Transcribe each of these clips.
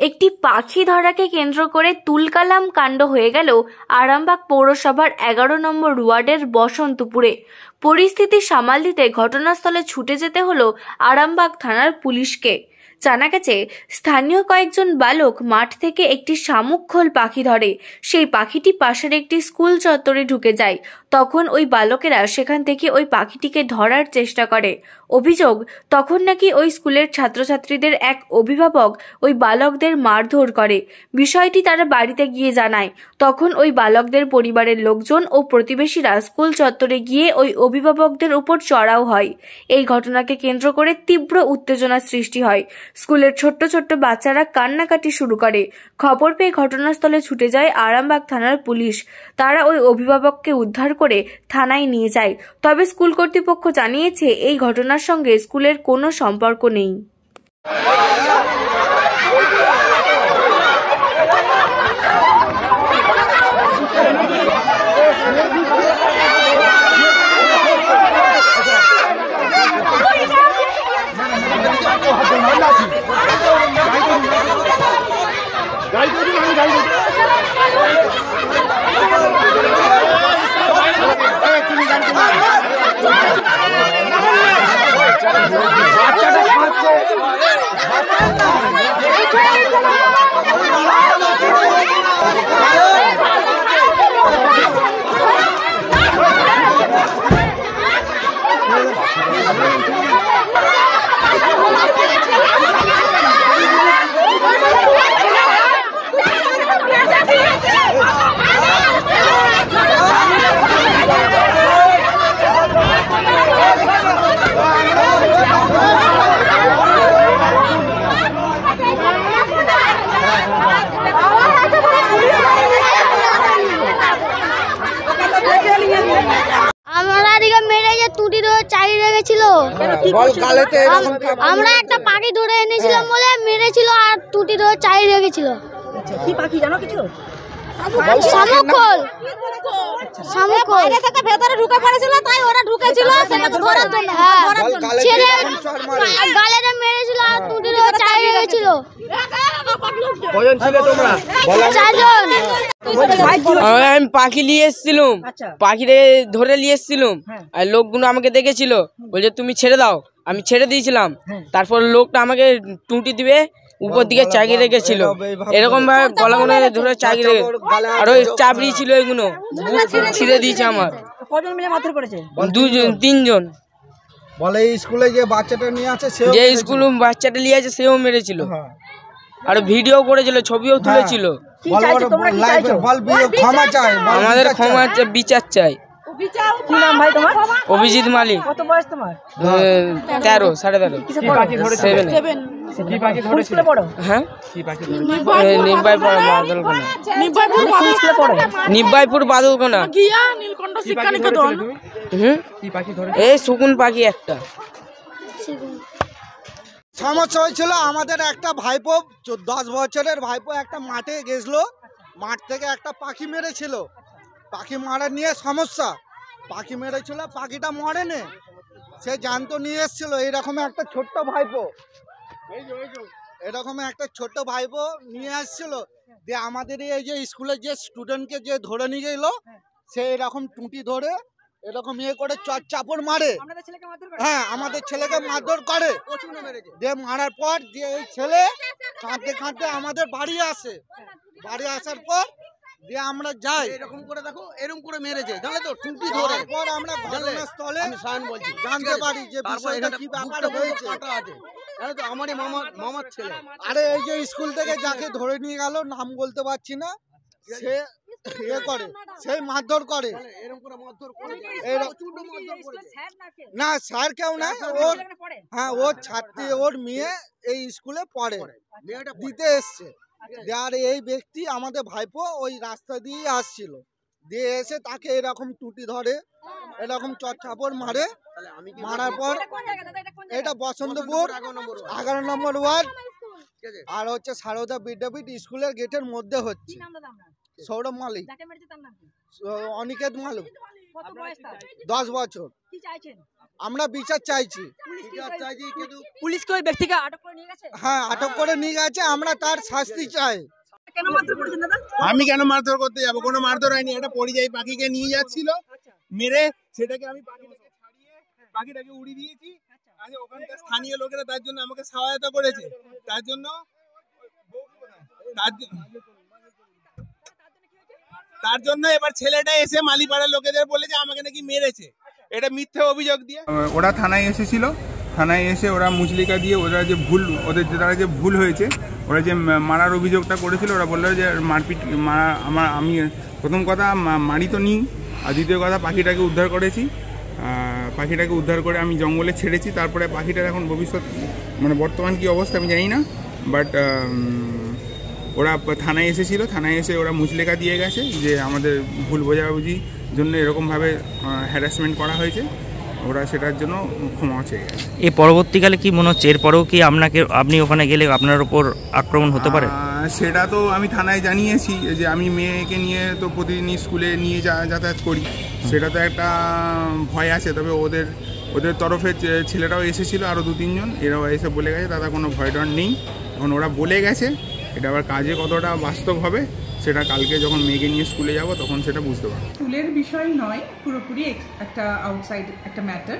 একটি পাখি ধরাকে কেন্দ্র করে তুলকালাম কাণ্ড হয়ে গেল আরামবাগ পৌরসভার 11 নম্বর ওয়ার্ডের বসন্তপুরে। পরিস্থিতি সামাল দিতে ঘটনাস্থলে ছুটে যেতে হলো আরামবাগ থানার পুলিশকে। জানা গেছে, স্থানীয় কয়েকজন বালক মাঠ থেকে একটি শামুকখোল পাখি ধরে। সেই পাখিটি পাশের একটি স্কুল চত্বরে ঢুকে যায়। তখন ওই বালকেরা সেখান থেকে ওই পাখিটিকে ধরার চেষ্টা করে। অভিযোগ, তখন নাকি ওই স্কুলের ছাত্রছাত্রীদের এক অভিভাবক ওই বালকদের মারধর করে। বিষয়টি তারা বাড়িতে গিয়ে জানায়। তখন ওই বালকদের পরিবারের লোকজন ও প্রতিবেশীরা স্কুল চত্বরে গিয়ে ওই অভিভাবকদের উপর চড়াও হয়। এই ঘটনাকে কেন্দ্র করে তীব্র উত্তেজনা সৃষ্টি হয়। স্কুলের ছোট্ট ছোট্ট বাচ্চারা কান্নাকাটি শুরু করে। খবর পেয়ে ঘটনাস্থলে ছুটে যায় আরামবাগ থানার পুলিশ। তারা ওই অভিভাবককে উদ্ধার করে থানায় নিয়ে যায়। তবে স্কুল কর্তৃপক্ষ জানিয়েছে এই ঘটনার সঙ্গে স্কুলের কোনো সম্পর্ক নেই। আমরা একটা পাখি ধরে এনেছিলাম বলে মেরেছিল আর টুটি ধরে চালিয়ে রেখেছিল। কি পাখি জানো কিছু? শামুকখোল। শামুকখোল বাইরে থেকে ভেতরে ঢুকে পড়েছিল, তাই ওরা ঢুকেছিল সেটাকে ধরার জন্য। ছেলে গালে মেরেছিল আর টুটি ধরে চালিয়ে রেখেছিল। কজন ছিলে তোমরা? 4 জন। আমি পাখি নিয়ে এসেছিলাম, পাখিরে ধরে নিয়ে এসেছিলাম। আর লোকগুলো আমাকে দেখেছিল, বলছে তুমি ছেড়ে দাও। আমি ছেড়ে দিয়েছিলাম। তারপর লোকটা আমাকে টুটি দিবে উপর দিকে চাগিয়ে রেখেছিল, এরকম ভাবে গলাগুলো ধরে চাগিয়ে রেখে, আর ওই চাবড়ি ছিল এগুলো ছিঁড়ে দিয়েছে আমার। কজন মিলে মারধর করেছে? 3 জন। বলে এই স্কুলে যে বাচ্চাটা নিয়ে আছে, যে স্কুল বাচ্চাটা নিয়ে আছে সেও মেরেছিল, আর ভিডিও করেছিল, ছবিও তুলেছিল। আমাদের ক্ষমা বিচার চাই। কি নাম ভাই তোমার? অভিজিৎ মালিক। কত বয়স তোমার? 13, 13.5। স্কুলে পড়ো? হ্যাঁ, নিব্বাইপুর বাদলকোনা। এই শকুন পাখি একটা। সমস্যা হয়েছিল আমাদের একটা ভাইপো, 10 বছরের ভাইপো একটা মাঠে গেছিল, মাঠ থেকে একটা পাখি মেরেছিল। পাখি মারা নিয়ে সমস্যা, পাখি মেরেছিল, পাখিটা মরেনি, সে জ্যান্ত নিয়ে এসেছিল। এইরকম একটা ছোট্ট ভাইপো, এরকম একটা ছোট্ট ভাইপো নিয়ে আসছিল। দিয়ে আমাদের এই যে স্কুলের যে স্টুডেন্টকে যে ধরে নিয়ে গেল, সে এরকম টুটি ধরে এরকম ইয়ে করে চাপড় মারে। হ্যাঁ, আমাদের ছেলেকে মারধর করে। দিয়ে মারার পর দিয়ে এই ছেলে কাঁদতে কাঁদতে আমাদের বাড়ি আসে। বাড়ি আসার পর দিয়ে আমরা যাই, এরকম করে দেখো, এরকম করে মেরেছে, জানো তো, টুটি ধরে। পর আমরা ঘটনাস্থলে জানতে পারি যে বিষয়টা কি ব্যাপার হয়েছে। জানো তো, আমারই মামার ছেলে। আরে এই যে স্কুল থেকে যাকে ধরে নিয়ে গেল, নাম বলতে পারছি না, সে ইয়ে করে, সেই মারধর করে। না স্যার কেউ না, ওর, হ্যাঁ, ওর ছাত্রী, ওর মেয়ে এই স্কুলে পড়ে, দিতে এসছে। আর এই ব্যক্তি আমাদের ভাইপো ওই রাস্তা দিয়ে আসছিল, দিয়ে এসে তাকে এরকম টুটি ধরে, এরকম চড়চাপড় মারে। মারার পর এটা বসন্তপুর 11 নম্বর ওয়ার্ড, আর হচ্ছে সারদা বিদ্যাপীঠ স্কুলের গেটের মধ্যে হচ্ছে। সৌরভ মালিক, অনিকেত মালিক, 10 বছর। আমরা বিচার চাইছি। পুলিশকে ওই ব্যক্তিকে আটক করে নিয়ে গেছে। হ্যাঁ, আটক করে নিয়ে গেছে, আমরা তার শাস্তি চাই। কেন মারধর করেছেন দাদা? আমি কেন মারধর করতে যাবো? কোনো মারধর হয়নি। একটা পরিযায়ী পাখিকে নিয়ে যাচ্ছিল, মেরে সেটাকে আমি পাখিটাকে ছাড়িয়ে পাখিটাকে উড়িয়ে দিয়েছি। আজ ওখানকার স্থানীয় লোকেরা তার জন্য আমাকে সহায়তা করেছে। তার জন্য এবার ছেলেটা এসে মালিপাড়ার লোকেদের বলে যে আমাকে নাকি মেরেছে। এটা মিথ্যে অভিযোগ দিয়ে ওরা থানায় এসেছিল। থানায় এসে ওরা মুচলিকা দিয়ে ওরা যে ভুল, ওদের দ্বারা যে ভুল হয়েছে, ওরা যে মারার অভিযোগটা করেছিল, ওরা বললো যে মারপিট আমি প্রথম কথা মারি তো নিই, আর দ্বিতীয় কথা পাখিটাকে উদ্ধার করেছি। পাখিটাকে উদ্ধার করে আমি জঙ্গলে ছেড়েছি। তারপরে পাখিটার এখন ভবিষ্যৎ বর্তমান কি অবস্থা আমি জানি না, বাট ওরা থানায় এসেছিল। থানায় এসে ওরা মুচলেখা দিয়ে গেছে যে আমাদের ভুল বোঝাবুঝির জন্য এরকমভাবে হ্যারাসমেন্ট করা হয়েছে। ওরা সেটার জন্য ক্ষমা চেয়ে গেছে। এই পরবর্তীকালে কি মনে হচ্ছে এরপরেও কি আপনি ওখানে গেলে আপনার উপর আক্রমণ হতে পারে? সেটা তো আমি থানায় জানিয়েছি যে আমি মেয়েকে নিয়ে তো প্রতিদিনই স্কুলে নিয়ে যাতায়াত করি, সেটা তো একটা ভয় আছে। তবে ওদের তরফে ছেলেরাও এসেছিলো, আরও 2-3 জন, এরাও এসে বলে গেছে দাদা কোনো ভয় ডর নেই। এখন ওরা বলে গেছে, এটা আবার কাজে কতটা বাস্তব হবে সেটা কালকে যখন মেয়েকে নিয়ে স্কুলে যাব তখন সেটা বুঝতে পারবো। স্কুলের বিষয় নয়, পুরোপুরি একটা আউটসাইড একটা ম্যাটার।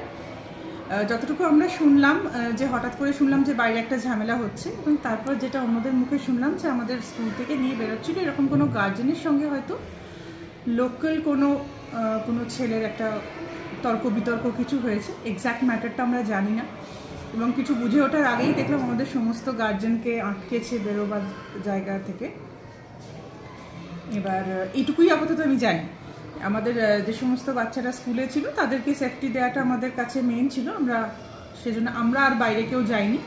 যতটুকু আমরা শুনলাম যে হঠাৎ করে শুনলাম যে বাইরে একটা ঝামেলা হচ্ছে, এবং তারপর যেটা অন্যদের মুখে শুনলাম যে আমাদের স্কুল থেকে নিয়ে বেরোচ্ছিল এরকম কোনো গার্জেনের সঙ্গে হয়তো লোকাল কোনো ছেলের একটা তর্ক বিতর্ক কিছু হয়েছে। এক্স্যাক্ট ম্যাটারটা আমরা জানি না, এবং কিছু বুঝে ওঠার আগেই দেখলাম আমাদের সমস্ত গার্জেনকে আটকেছে বেরোবার জায়গা থেকে। এবার এইটুকুই আপাতত আমি জানি। আমাদের যে সমস্ত বাচ্চারা স্কুলে ছিল তাদেরকে সেফটি দেওয়াটা আমাদের কাছে মেইন ছিল। সেজন্য আমরা আর বাইরে কেউ যাইনি,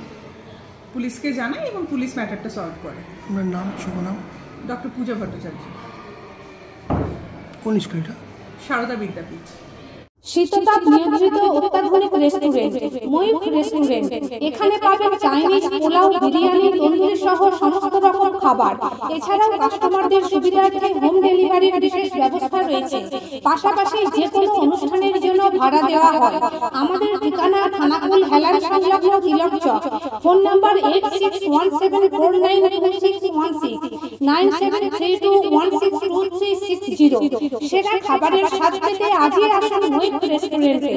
পুলিশকে জানাই এবং পুলিশ ম্যাটারটা সলভ করে। আপনার নাম, শুভ নাম? ডক্টর পূজা ভট্টাচার্য। কোন স্কুল এটা? সারদা বিদ্যাপীঠ। শীততাপ নিয়ন্ত্রিত অত্যাধুনিক রেস্টুরেন্ট ময়ূখ রেস্টুরেন্ট। এখানে পাবেন চাইনিজ, পোলাও, বিরিয়ানি, তন্দুরি সহ সমস্ত রকম খাবার। এছাড়াও কাস্টমারদের সুবিধার্থে হোম ডেলিভারির বিশেষ ব্যবস্থা রয়েছে। পাশাপাশি যে কোনো অনুষ্ঠানের জন্য ভাড়া দেওয়া হয়। আমাদের ঠিকানা থানাকুল হেলান সংলগ্ন তিলক চক। Phone number 8617492616 9732162360। সেরা খাবারের স্বাদ পেতে আজই আসুন ময়ূখ রেস্টুরেন্টে।